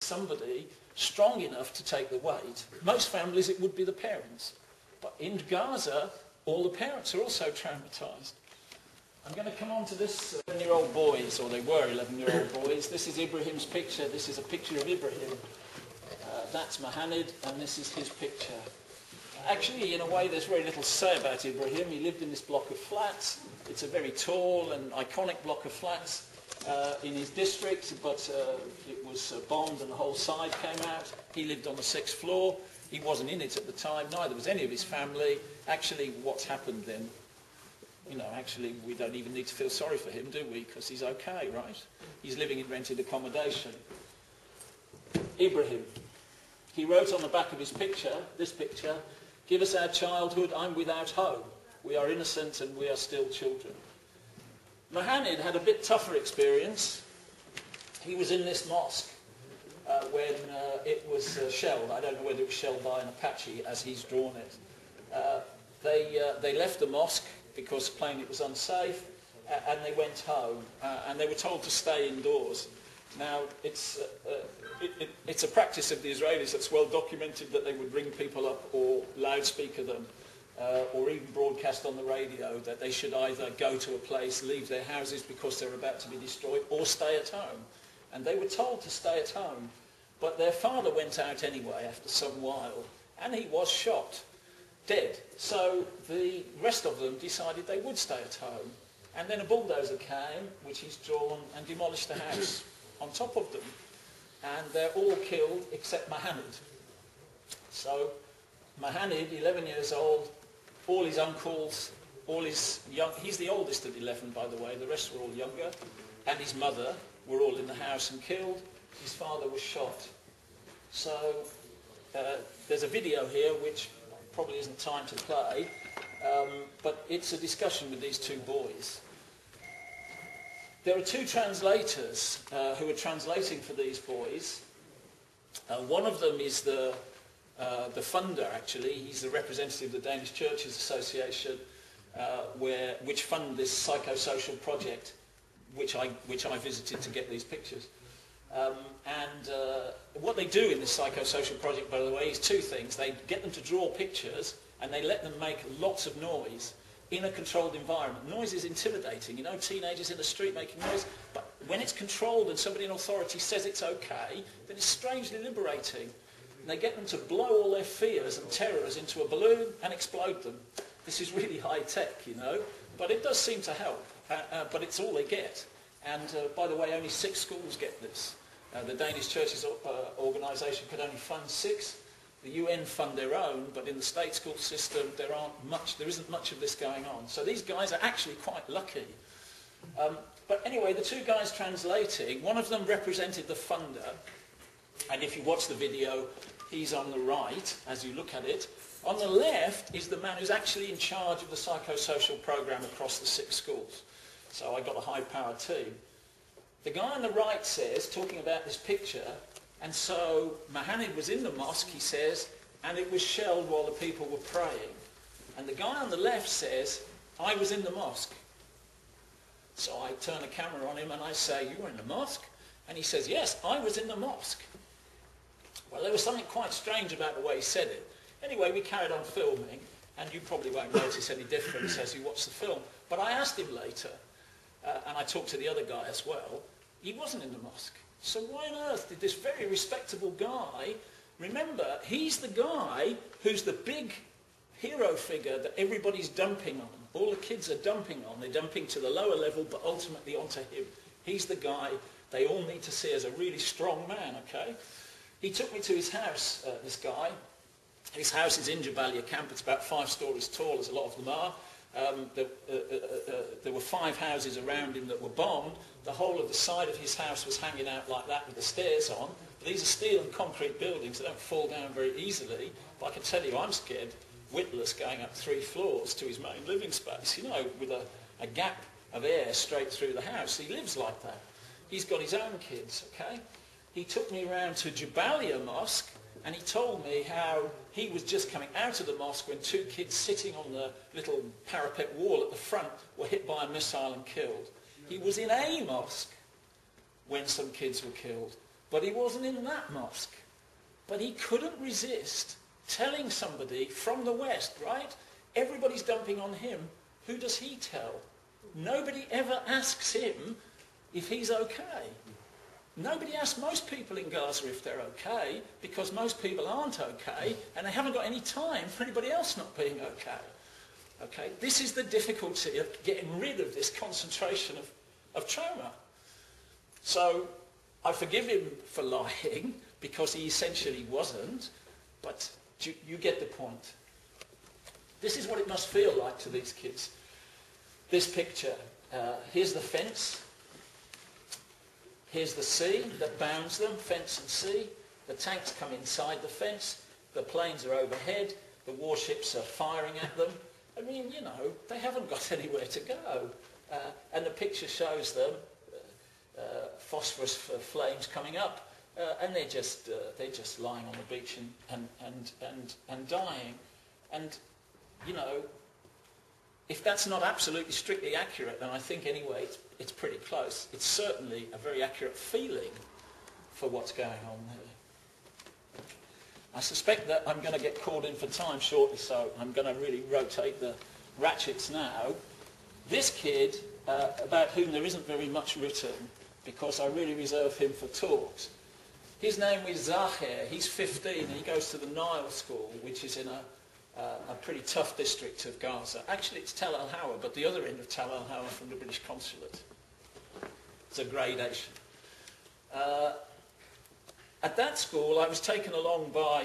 somebody strong enough to take the weight. Most families it would be the parents. But in Gaza, all the parents are also traumatised. I'm going to come on to this 11-year-old boys, or they were 11-year-old boys. This is Ibrahim's picture. This is a picture of Ibrahim. That's Mohammed, and this is his picture. Actually, in a way, there's very little to say about Ibrahim. He lived in this block of flats. It's a very tall and iconic block of flats in his district, but it was bombed and the whole side came out. He lived on the 6th floor. He wasn't in it at the time. Neither was any of his family. Actually, what's happened then? You know, actually, we don't even need to feel sorry for him, do we? Because he's okay, right? He's living in rented accommodation. Ibrahim. He wrote on the back of his picture, this picture, "Give us our childhood, I'm without home. We are innocent and we are still children." Mohammed had a bit tougher experience. He was in this mosque when it was shelled. I don't know whether it was shelled by an Apache as he's drawn it. They left the mosque because plainly it was unsafe, and they went home, and they were told to stay indoors. Now, it's a practice of the Israelis that's well documented that they would ring people up or loudspeaker them or even broadcast on the radio that they should either go to a place, leave their houses because they're about to be destroyed, or stay at home. And they were told to stay at home. But their father went out anyway after some while, and he was shot, dead. So the rest of them decided they would stay at home. And then a bulldozer came, which he's drawn, and demolished the house on top of them. And they're all killed except Mohammed. So Mohammed, 11 years old, all his uncles, all his young... He's the oldest of 11, by the way. The rest were all younger. And his mother were all in the house and killed. His father was shot. So there's a video here which probably isn't time to play, but it's a discussion with these two boys. There are two translators who are translating for these boys. One of them is the funder, actually. He's the representative of the Danish Churches Association, which fund this psychosocial project, which I visited to get these pictures. What they do in this psychosocial project, by the way, is two things. They get them to draw pictures, and they let them make lots of noise in a controlled environment. Noise is intimidating, you know, teenagers in the street making noise, but when it's controlled and somebody in authority says it's okay, then it's strangely liberating. And they get them to blow all their fears and terrors into a balloon and explode them. This is really high tech, you know, but it does seem to help, but it's all they get. And by the way, only 6 schools get this. The Danish Churches Organisation could only fund 6. The UN fund their own, but in the state school system there isn't much of this going on. So these guys are actually quite lucky. But anyway, the two guys translating, one of them represented the funder, and if you watch the video, he's on the right as you look at it. On the left is the man who's actually in charge of the psychosocial program across the 6 schools. So I got a high-powered team. The guy on the right says, talking about this picture, and so Mohammed was in the mosque, he says, and it was shelled while the people were praying. And the guy on the left says, I was in the mosque. So I turn the camera on him and I say, you were in the mosque? And he says, yes, I was in the mosque. Well, there was something quite strange about the way he said it. Anyway, we carried on filming, and you probably won't notice any difference as you watch the film. But I asked him later, and I talked to the other guy as well, he wasn't in the mosque. So why on earth did this very respectable guy, remember, he's the guy who's the big hero figure that everybody's dumping on. All the kids are dumping on. They're dumping to the lower level, but ultimately onto him. He's the guy they all need to see as a really strong man, okay? He took me to his house, this guy. His house is in Jabalia camp. It's about 5 stories tall, as a lot of them are. There were 5 houses around him that were bombed. The whole of the side of his house was hanging out like that with the stairs on. But these are steel and concrete buildings. They don't fall down very easily. But I can tell you I'm scared witless going up 3 floors to his main living space, you know, with a gap of air straight through the house. He lives like that. He's got his own kids, okay? He took me around to Jabalia Mosque, and he told me how he was just coming out of the mosque when 2 kids sitting on the little parapet wall at the front were hit by a missile and killed. He was in a mosque when some kids were killed. but he wasn't in that mosque. But he couldn't resist telling somebody from the West, right? Everybody's dumping on him. Who does he tell? Nobody ever asks him if he's okay. Nobody asks most people in Gaza if they're okay, because most people aren't okay, and they haven't got any time for anybody else not being okay. Okay? This is the difficulty of getting rid of this concentration of trauma. So I forgive him for lying, because he essentially wasn't, but you get the point. This is what it must feel like to these kids. This picture, here's the fence, here's the sea that bounds them, fence and sea. The tanks come inside the fence, the planes are overhead, the warships are firing at them. I mean, you know, they haven't got anywhere to go. And the picture shows them, phosphorous flames coming up, and they're just lying on the beach and dying. And, you know, if that's not absolutely strictly accurate, then I think anyway it's pretty close. It's certainly a very accurate feeling for what's going on there. I suspect that I'm going to get called in for time shortly, so I'm going to really rotate the ratchets now. This kid, about whom there isn't very much written, because I really reserve him for talks. His name is Zahir. He's 15 and he goes to the Nile School, which is in a pretty tough district of Gaza. Actually, it's Tel Al Hawa, but the other end of Tel Al Hawa from the British consulate. It's a gradation. At that school, I was taken along by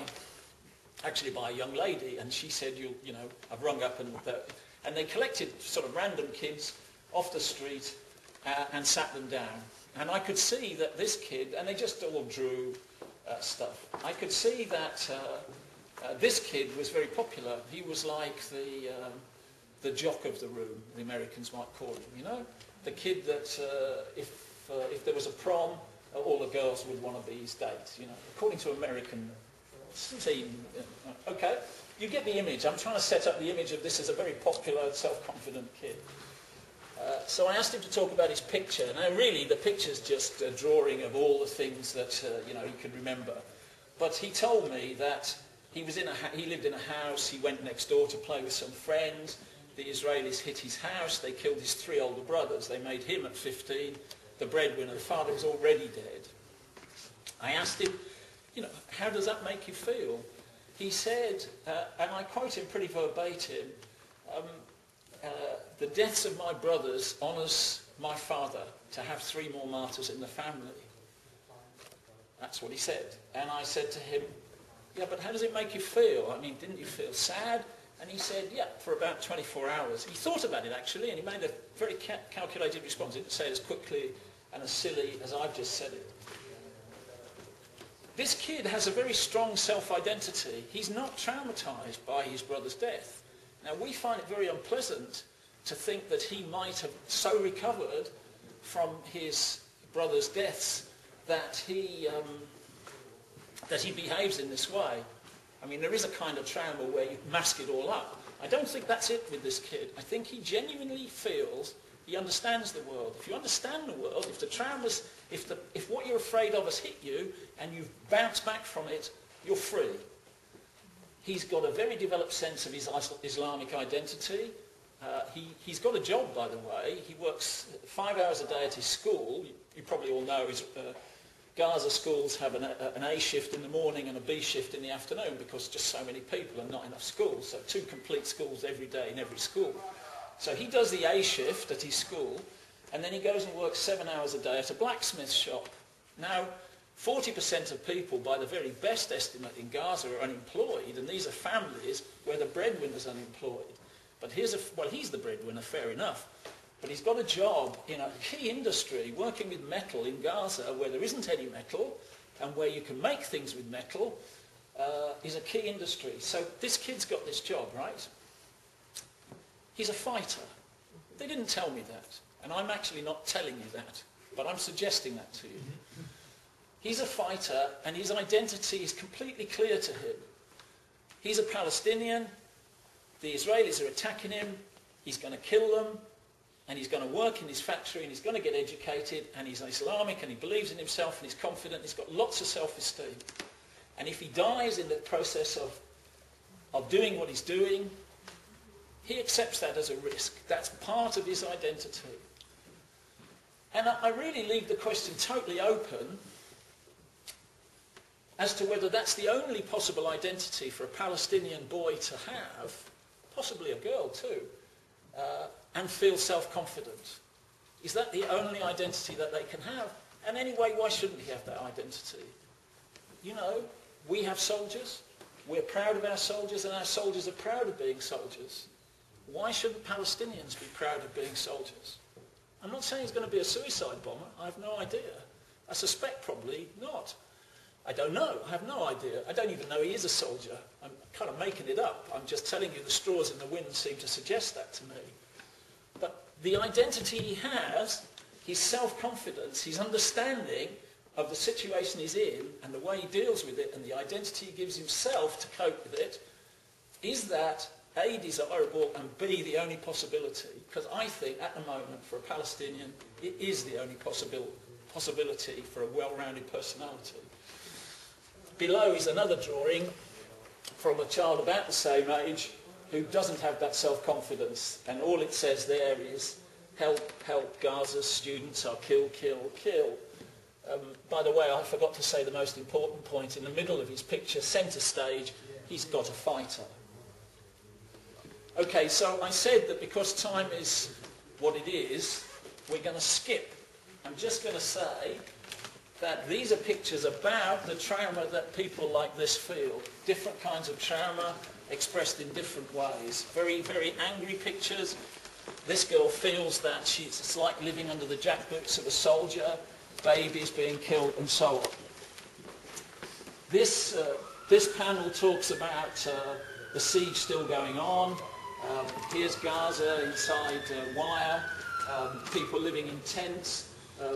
a young lady, and she said, you know, I've rung up and they collected sort of random kids off the street and sat them down. And I could see that this kid, and they just all drew stuff. I could see that this kid was very popular. He was like the jock of the room, the Americans might call him, you know? The kid that if there was a prom, all the girls would want to be his date, you know, according to American team. Okay, you get the image. I'm trying to set up the image of this as a very popular, self-confident kid. So I asked him to talk about his picture. Now really the picture's just a drawing of all the things that you know, he could remember. But he told me that he lived in a house, he went next door to play with some friends, the Israelis hit his house, they killed his 3 older brothers, they made him at 15 the breadwinner, the father was already dead. I asked him, you know, how does that make you feel? He said, and I quote him pretty verbatim, the deaths of my brothers honours my father to have 3 more martyrs in the family. That's what he said. And I said to him, yeah, but how does it make you feel? I mean, didn't you feel sad? And he said, yeah, for about 24 hours. He thought about it, actually, and he made a very calculated response. He didn't say it as quickly and as silly as I've just said it. This kid has a very strong self-identity. He's not traumatised by his brother's death. Now, we find it very unpleasant to think that he might have so recovered from his brother's deaths that he behaves in this way. I mean, there is a kind of trauma where you mask it all up. I don't think that's it with this kid. I think he genuinely feels he understands the world. If you understand the world, if the traumas, if what you're afraid of has hit you and you've bounced back from it, you're free. He's got a very developed sense of his Islamic identity. He's got a job, by the way. He works 5 hours a day at his school. You probably all know his Gaza schools have an A shift in the morning and a B shift in the afternoon because just so many people and not enough schools. So 2 complete schools every day in every school. So he does the A shift at his school, and then he goes and works 7 hours a day at a blacksmith shop. Now, 40% of people, by the very best estimate in Gaza, are unemployed, and these are families where the breadwinner's unemployed. But he's the breadwinner, fair enough. But he's got a job in a key industry, working with metal in Gaza, where there isn't any metal, and where you can make things with metal, is a key industry. So this kid's got this job, right? He's a fighter. They didn't tell me that, and I'm actually not telling you that, but I'm suggesting that to you. He's a fighter, and his identity is completely clear to him. He's a Palestinian. The Israelis are attacking him. He's going to kill them. and he's going to work in his factory and he's going to get educated and he's Islamic and he believes in himself and he's confident, he's got lots of self-esteem. And if he dies in the process of doing what he's doing, he accepts that as a risk. That's part of his identity. And I really leave the question totally open as to whether that's the only possible identity for a Palestinian boy to have, possibly a girl too, and feel self-confident. Is that the only identity that they can have? And anyway, why shouldn't he have that identity? You know, we have soldiers, we're proud of our soldiers, and our soldiers are proud of being soldiers. Why shouldn't Palestinians be proud of being soldiers? I'm not saying he's going to be a suicide bomber, I have no idea. I suspect probably not. I don't know, I have no idea. I don't even know he is a soldier. I'm kind of making it up. I'm just telling you the straws in the wind seem to suggest that to me. But the identity he has, his self-confidence, his understanding of the situation he's in and the way he deals with it and the identity he gives himself to cope with it, is that A, desirable, and B, the only possibility? Because I think at the moment for a Palestinian it is the only possibility for a well-rounded personality. Below is another drawing from a child about the same age who doesn't have that self-confidence, and all it says there is, help, help, Gaza's students are kill, kill, kill. By the way, I forgot to say the most important point. In the middle of his picture, centre stage, he's got a fighter. Okay, so I said that because time is what it is, we're going to skip. I'm just going to say that these are pictures about the trauma that people like this feel. Different kinds of trauma expressed in different ways. Very, very angry pictures. This girl feels that it's like living under the jackboots of a soldier, babies being killed, and so on. This panel talks about the siege still going on. Here's Gaza inside wire, people living in tents,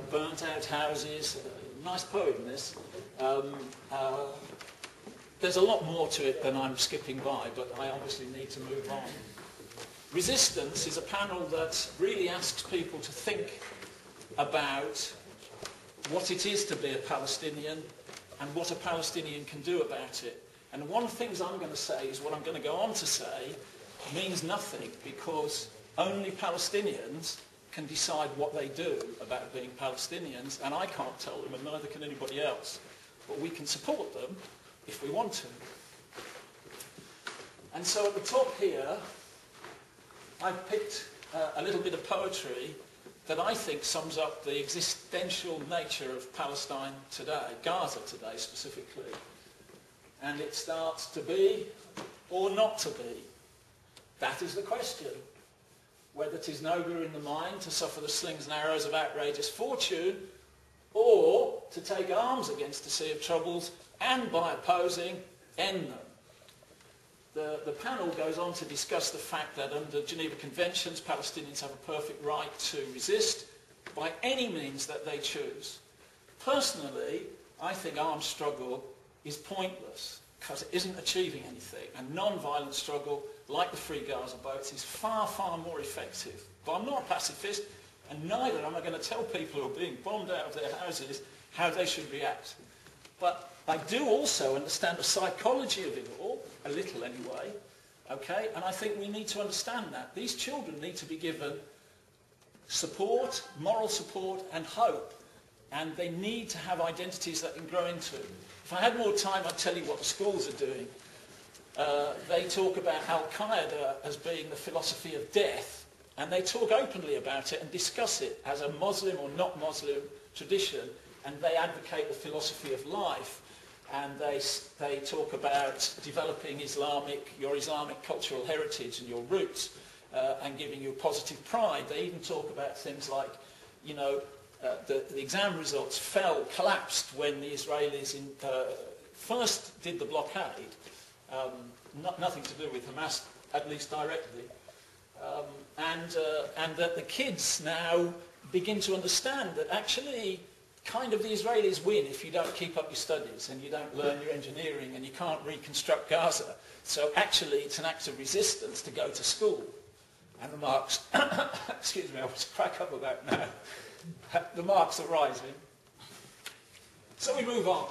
burnt out houses. Nice poem, this. There's a lot more to it than I'm skipping by, but I obviously need to move on. Resistance is a panel that really asks people to think about what it is to be a Palestinian and what a Palestinian can do about it. And one of the things I'm going to say is what I'm going to go on to say means nothing, because only Palestinians can decide what they do about being Palestinians, and I can't tell them, and neither can anybody else. But we can support them if we want to. And so at the top here, I've picked a little bit of poetry that I think sums up the existential nature of Palestine today, Gaza today specifically. And it starts to be or not to be. That is the question. Whether 'tis nobler in the mind to suffer the slings and arrows of outrageous fortune, or to take arms against a sea of troubles and by opposing end them. The panel goes on to discuss the fact that under Geneva Conventions, Palestinians have a perfect right to resist by any means that they choose. Personally, I think armed struggle is pointless because it isn't achieving anything, and non-violent struggle, like the Free Gaza boats, is far, far more effective. But I'm not a pacifist, and neither am I going to tell people who are being bombed out of their houses how they should react. But I do also understand the psychology of it all, a little anyway, okay? And I think we need to understand that. These children need to be given support, moral support, and hope. And they need to have identities that they can grow into. If I had more time, I'd tell you what the schools are doing. They talk about Al-Qaeda as being the philosophy of death, and they talk openly about it and discuss it as a Muslim or not Muslim tradition, and they advocate the philosophy of life, and they talk about developing your Islamic cultural heritage and your roots, and giving you positive pride. They even talk about things like, you know, the exam results collapsed when the Israelis first did the blockade. Nothing to do with Hamas, at least directly. And that the kids now begin to understand that actually kind of the Israelis win if you don't keep up your studies and you don't learn your engineering and you can't reconstruct Gaza. So actually it's an act of resistance to go to school. And the marks, excuse me, I was crack up about now. The marks are rising. So we move on.